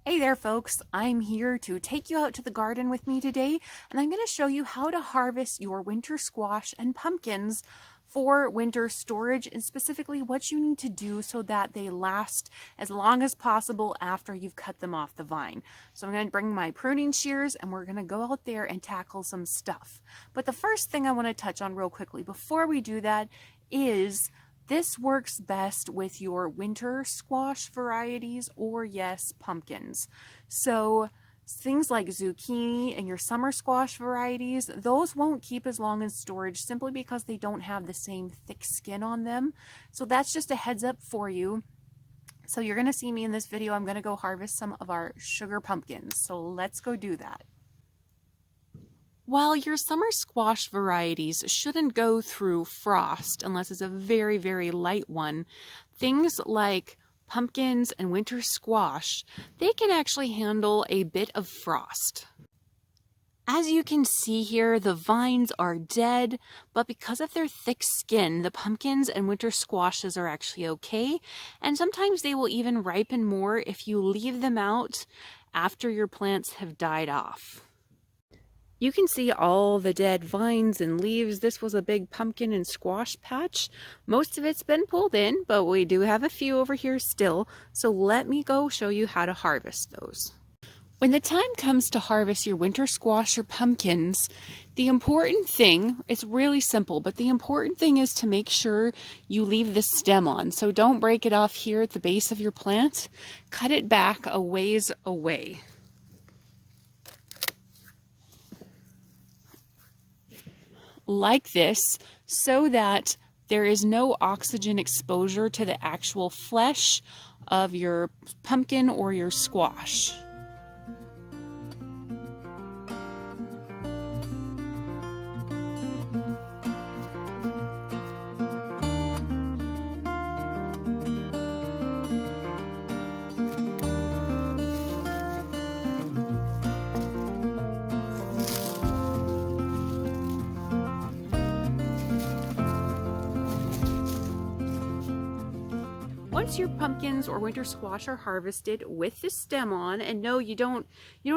Hey there folks, I'm here to take you out to the garden with me today, and I'm going to show you how to harvest your winter squash and pumpkins for winter storage, and specifically what you need to do so that they last as long as possible after you've cut them off the vine. So I'm going to bring my pruning shears and we're going to go out there and tackle some stuff. But the first thing I want to touch on real quickly before we do that is this works best with your winter squash varieties or, yes, pumpkins. So things like zucchini and your summer squash varieties, those won't keep as long in storage simply because they don't have the same thick skin on them. So that's just a heads up for you. So you're going to see me in this video. I'm going to go harvest some of our sugar pumpkins. So let's go do that. While your summer squash varieties shouldn't go through frost unless it's a very, very light one, things like pumpkins and winter squash, they can actually handle a bit of frost. As you can see here, the vines are dead, but because of their thick skin, the pumpkins and winter squashes are actually okay, and sometimes they will even ripen more if you leave them out after your plants have died off. You can see all the dead vines and leaves. This was a big pumpkin and squash patch. Most of it's been pulled in, but we do have a few over here still. So let me go show you how to harvest those. When the time comes to harvest your winter squash or pumpkins, the important thing, it's really simple, but the important thing is to make sure you leave the stem on. So don't break it off here at the base of your plant. Cut it back a ways away. Like this, so that there is no oxygen exposure to the actual flesh of your pumpkin or your squash. Once your pumpkins or winter squash are harvested with the stem on, and no, you don't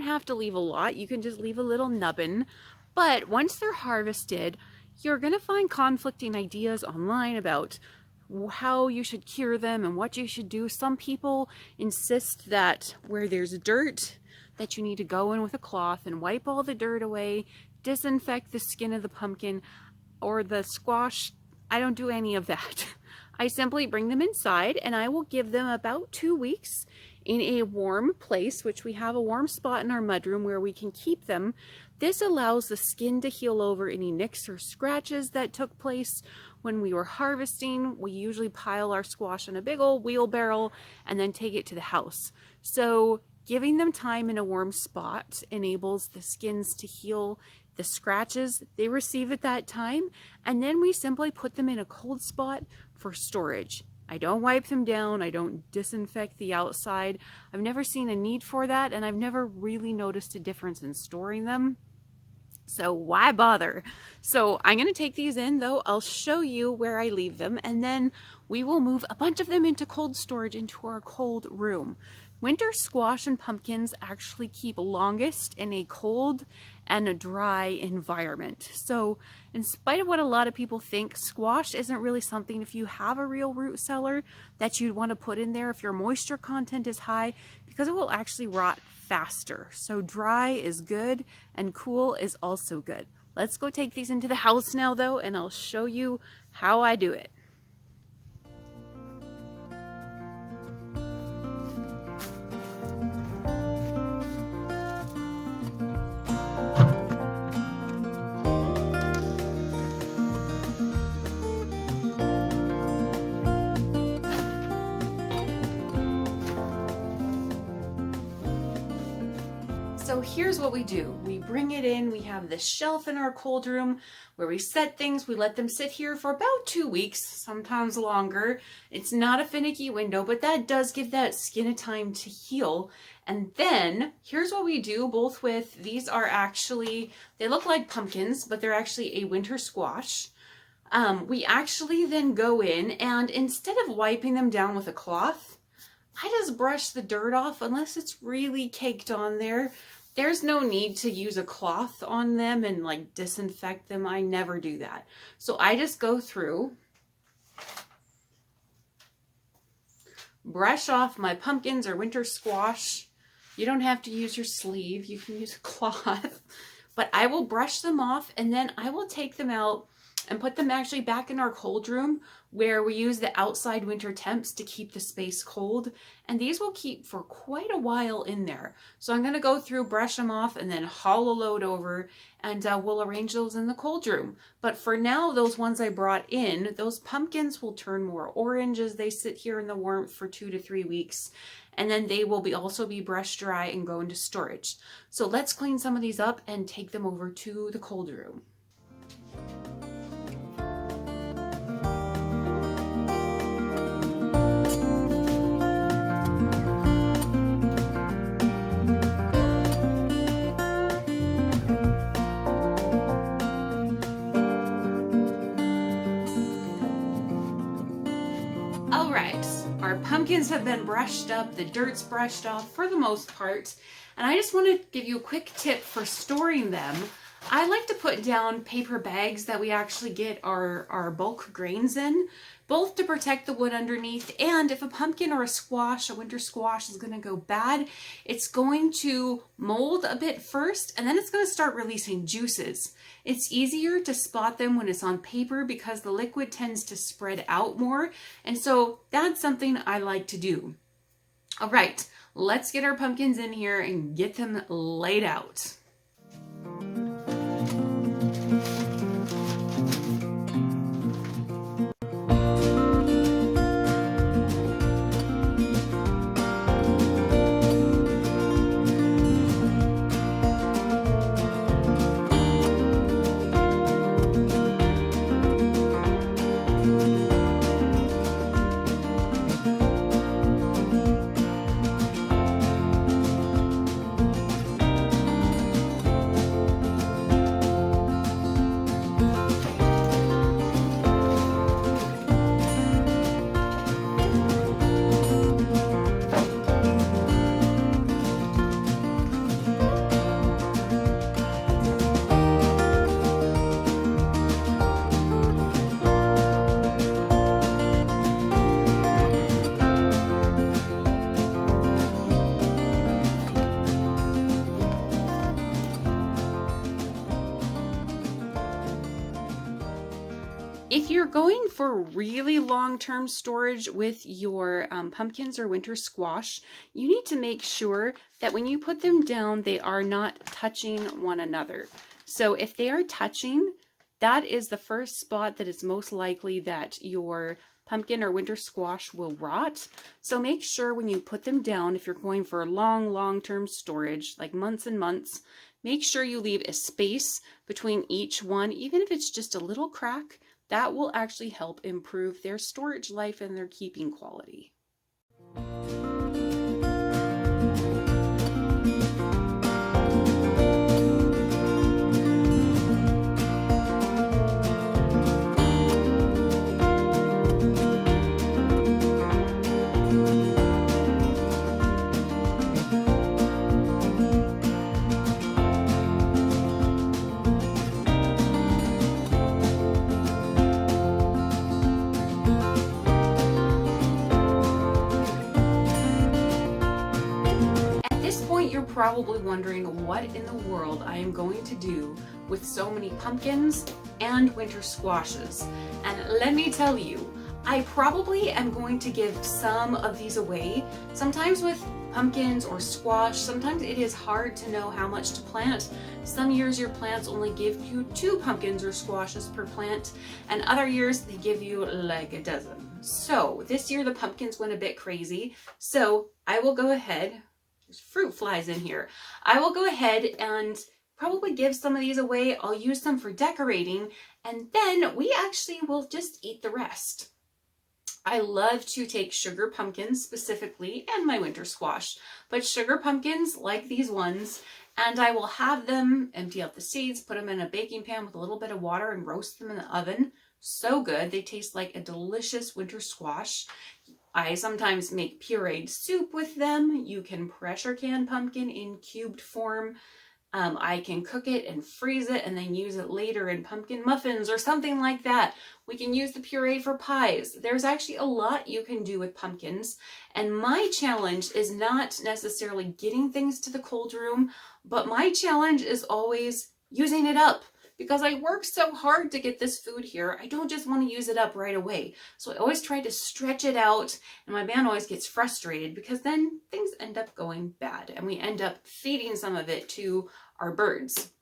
have to leave a lot, you can just leave a little nubbin, but once they're harvested, you're going to find conflicting ideas online about how you should cure them and what you should do. Some people insist that where there's dirt, that you need to go in with a cloth and wipe all the dirt away, disinfect the skin of the pumpkin or the squash. I don't do any of that. I simply bring them inside and I will give them about 2 weeks in a warm place, which we have a warm spot in our mudroom where we can keep them. This allows the skin to heal over any nicks or scratches that took place when we were harvesting. We usually pile our squash in a big old wheelbarrow and then take it to the house. So giving them time in a warm spot enables the skins to heal the scratches they receive at that time, and then we simply put them in a cold spot for storage. I don't wipe them down, I don't disinfect the outside. I've never seen a need for that, and I've never really noticed a difference in storing them. So why bother? So I'm going to take these in though. I'll show you where I leave them, and then we will move a bunch of them into cold storage into our cold room. Winter squash and pumpkins actually keep longest in a cold and a dry environment. So in spite of what a lot of people think, squash isn't really something, if you have a real root cellar, that you'd want to put in there if your moisture content is high, because it will actually rot faster. So dry is good and cool is also good. Let's go take these into the house now though, and I'll show you how I do it. So here's what we do. We bring it in, we have this shelf in our cold room where we set things, we let them sit here for about 2 weeks, sometimes longer. It's not a finicky window, but that does give that skin a time to heal. And then here's what we do, both with, these are actually, they look like pumpkins, but they're actually a winter squash. We actually then go in and instead of wiping them down with a cloth, I just brush the dirt off unless it's really caked on there. There's no need to use a cloth on them and like disinfect them. I never do that. So I just go through, brush off my pumpkins or winter squash. You don't have to use your sleeve. You can use a cloth. But I will brush them off, and then I will take them out and put them actually back in our cold room where we use the outside winter temps to keep the space cold. And these will keep for quite a while in there. So I'm going to go through, brush them off, and then haul a load over, and we'll arrange those in the cold room. But for now, those ones I brought in, those pumpkins will turn more orange as they sit here in the warmth for 2 to 3 weeks. And then they will also be brushed dry and go into storage. So let's clean some of these up and take them over to the cold room. All right, our pumpkins have been brushed up, the dirt's brushed off for the most part, and I just want to give you a quick tip for storing them. I like to put down paper bags that we actually get our bulk grains in, both to protect the wood underneath, and if a pumpkin or a winter squash is going to go bad, it's going to mold a bit first, and then it's going to start releasing juices. It's easier to spot them when it's on paper because the liquid tends to spread out more, and so that's something I like to do. All right, let's get our pumpkins in here and get them laid out. If you're going for really long-term storage with your pumpkins or winter squash, you need to make sure that when you put them down, they are not touching one another. So if they are touching, that is the first spot that is most likely that your pumpkin or winter squash will rot. So make sure when you put them down, if you're going for long-term storage, like months and months, make sure you leave a space between each one, even if it's just a little crack. That will actually help improve their storage life and their keeping quality. You're probably wondering what in the world I am going to do with so many pumpkins and winter squashes. And let me tell you, I probably am going to give some of these away. Sometimes with pumpkins or squash, sometimes it is hard to know how much to plant. Some years your plants only give you 2 pumpkins or squashes per plant, and other years they give you like a dozen. So this year the pumpkins went a bit crazy, so I will go ahead. There's fruit flies in here. I will go ahead and probably give some of these away. I'll use some for decorating, and then we actually will just eat the rest. I love to take sugar pumpkins specifically, and my winter squash, but sugar pumpkins like these ones, and I will have them empty out the seeds, put them in a baking pan with a little bit of water, and roast them in the oven. So good. They taste like a delicious winter squash. I sometimes make pureed soup with them. You can pressure can pumpkin in cubed form. I can cook it and freeze it and then use it later in pumpkin muffins or something like that. We can use the puree for pies. There's actually a lot you can do with pumpkins. And my challenge is not necessarily getting things to the cold room, but my challenge is always using it up. Because I work so hard to get this food here, I don't just want to use it up right away. So I always try to stretch it out, and my man always gets frustrated because then things end up going bad and we end up feeding some of it to our birds,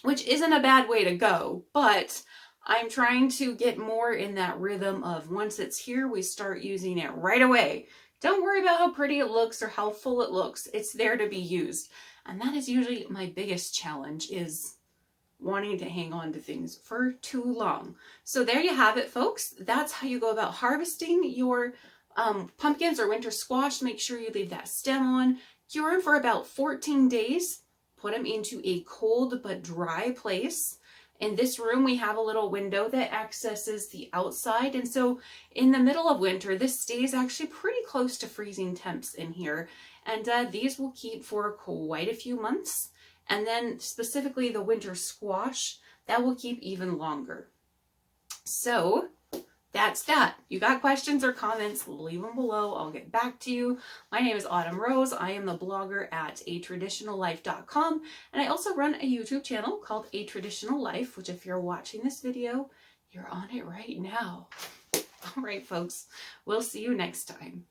which isn't a bad way to go, but I'm trying to get more in that rhythm of once it's here, we start using it right away. Don't worry about how pretty it looks or how full it looks. It's there to be used. And that is usually my biggest challenge, is wanting to hang on to things for too long. So there you have it, folks. That's how you go about harvesting your pumpkins or winter squash. Make sure you leave that stem on. Cure them for about 14 days. Put them into a cold but dry place. In this room, we have a little window that accesses the outside. And so in the middle of winter, this stays actually pretty close to freezing temps in here. And these will keep for quite a few months. And then specifically the winter squash, that will keep even longer. So that's that. You got questions or comments, leave them below. I'll get back to you. My name is Autumn Rose. I am the blogger at atraditionallife.com. And I also run a YouTube channel called A Traditional Life, which if you're watching this video, you're on it right now. All right, folks, we'll see you next time.